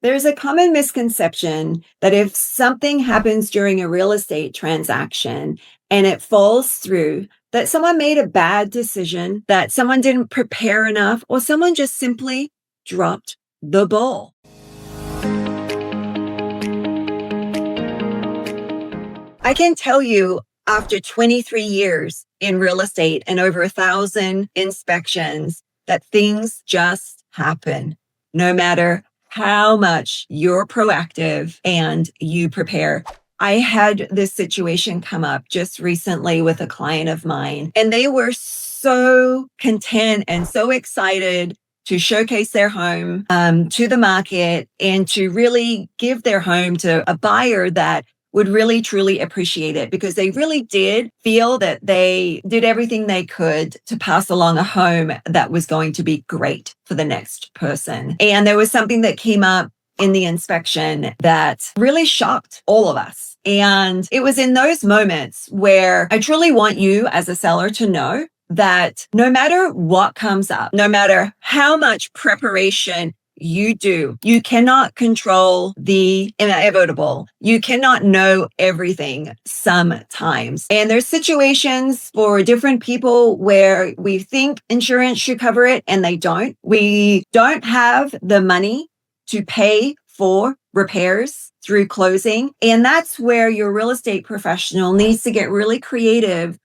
There's a common misconception that if something happens during a real estate transaction and it falls through, that someone made a bad decision, that someone didn't prepare enough, or someone just simply dropped the ball. I can tell you, after 23 years in real estate and over 1,000 inspections, that things just happen, no matter how much you're proactive and you prepare. I had this situation come up just recently with a client of mine, and they were so content and so excited to showcase their home to the market and to really give their home to a buyer that would really truly appreciate it, because they really did feel that they did everything they could to pass along a home that was going to be great for the next person. And there was something that came up in the inspection that really shocked all of us. And it was in those moments where I truly want you as a seller to know that no matter what comes up, no matter how much preparation you do, you cannot control the inevitable. You cannot know everything sometimes. And there's situations for different people where we think insurance should cover it and they don't. We don't have the money to pay for repairs through closing. And that's where your real estate professional needs to get really creative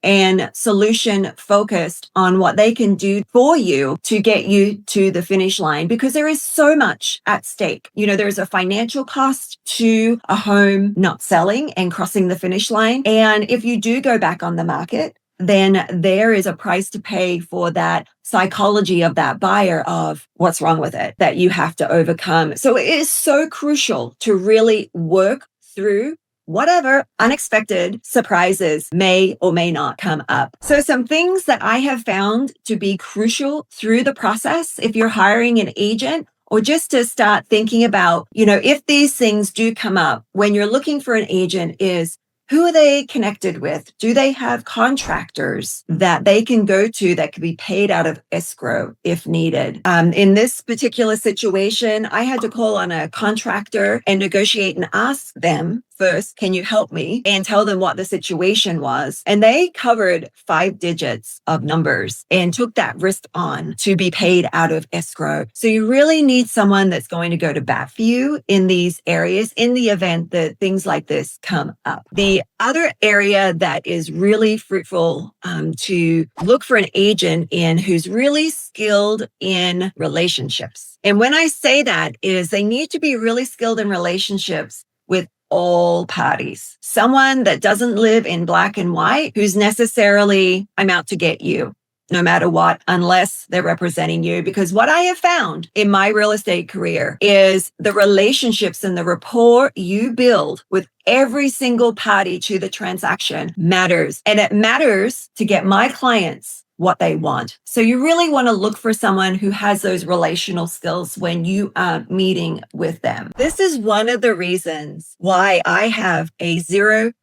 and solution focused on what they can do for you to get you to the finish line, because there is so much at stake. You know, there's a financial cost to a home not selling and crossing the finish line. And if you do go back on the market, then there is a price to pay for that psychology of that buyer of what's wrong with it that you have to overcome. So it is so crucial to really work through whatever unexpected surprises may or may not come up. So some things that I have found to be crucial through the process, if you're hiring an agent, or just to start thinking about, if these things do come up when you're looking for an agent, is who are they connected with? Do they have contractors that they can go to that could be paid out of escrow if needed? In this particular situation, I had to call on a contractor and negotiate and ask them first, can you help me? And tell them what the situation was. And they covered 5 digits of numbers and took that risk on to be paid out of escrow. So you really need someone that's going to go to bat for you in these areas in the event that things like this come up. The other area that is really fruitful to look for an agent in who's really skilled in relationships. And when I say that is they need to be really skilled in relationships with all parties. Someone that doesn't live in black and white, who's necessarily, I'm out to get you, no matter what, unless they're representing you. Because what I have found in my real estate career is the relationships and the rapport you build with every single party to the transaction matters. And it matters to get my clients what they want. So you really want to look for someone who has those relational skills when you are meeting with them. This is one of the reasons why I have a 0%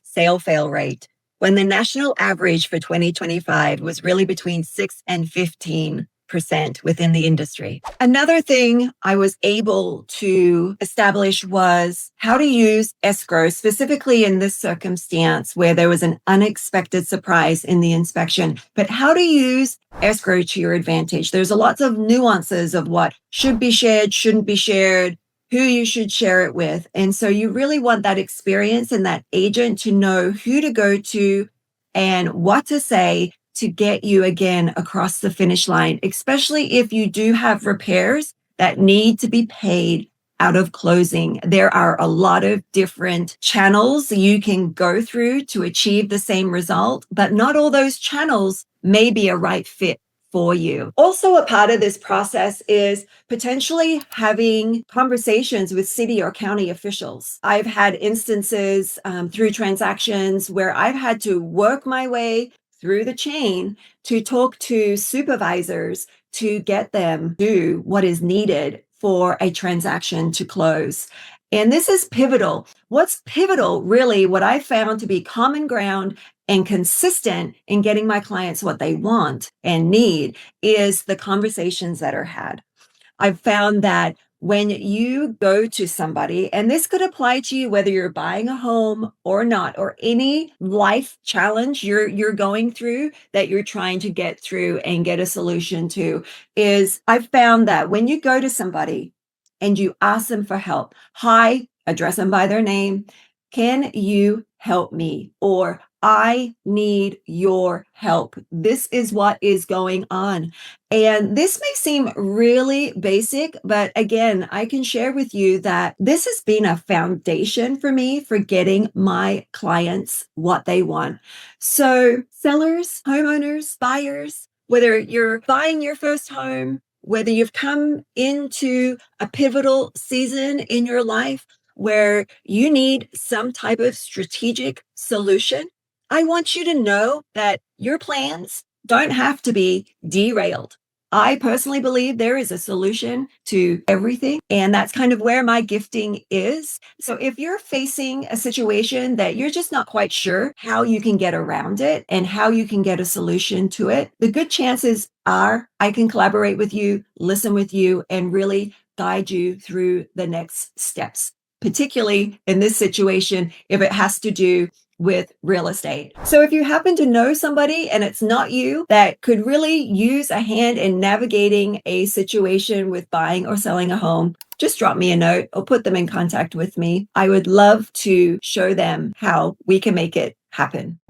sale fail rate, when the national average for 2025 was really between 6 and 15% within the industry. Another thing I was able to establish was how to use escrow, specifically in this circumstance where there was an unexpected surprise in the inspection, but how to use escrow to your advantage. There's a lots of nuances of what should be shared, shouldn't be shared, who you should share it with. And so you really want that experience and that agent to know who to go to and what to say to get you again across the finish line, especially if you do have repairs that need to be paid out of closing. There are a lot of different channels you can go through to achieve the same result, but not all those channels may be a right fit for you. Also, a part of this process is potentially having conversations with city or county officials. I've had instances through transactions where I've had to work my way through the chain to talk to supervisors to get them to do what is needed for a transaction to close. And this is pivotal. What's pivotal, really, what I found to be common ground and consistent in getting my clients what they want and need, is the conversations that are had. I've found that when you go to somebody, and this could apply to you whether you're buying a home or not, or any life challenge you're going through that you're trying to get through and get a solution to, is I've found that when you go to somebody and you ask them for help, hi, address them by their name, can you help me? Or I need your help. This is what is going on. And this may seem really basic, but again, I can share with you that this has been a foundation for me for getting my clients what they want. So, sellers, homeowners, buyers, whether you're buying your first home, whether you've come into a pivotal season in your life where you need some type of strategic solution, I want you to know that your plans don't have to be derailed. I personally believe there is a solution to everything, and that's kind of where my gifting is. So if you're facing a situation that you're just not quite sure how you can get around it and how you can get a solution to it, the good chances are I can collaborate with you, listen with you, and really guide you through the next steps, particularly in this situation if it has to do with real estate. So if you happen to know somebody and it's not you that could really use a hand in navigating a situation with buying or selling a home, just drop me a note or put them in contact with me. I would love to show them how we can make it happen.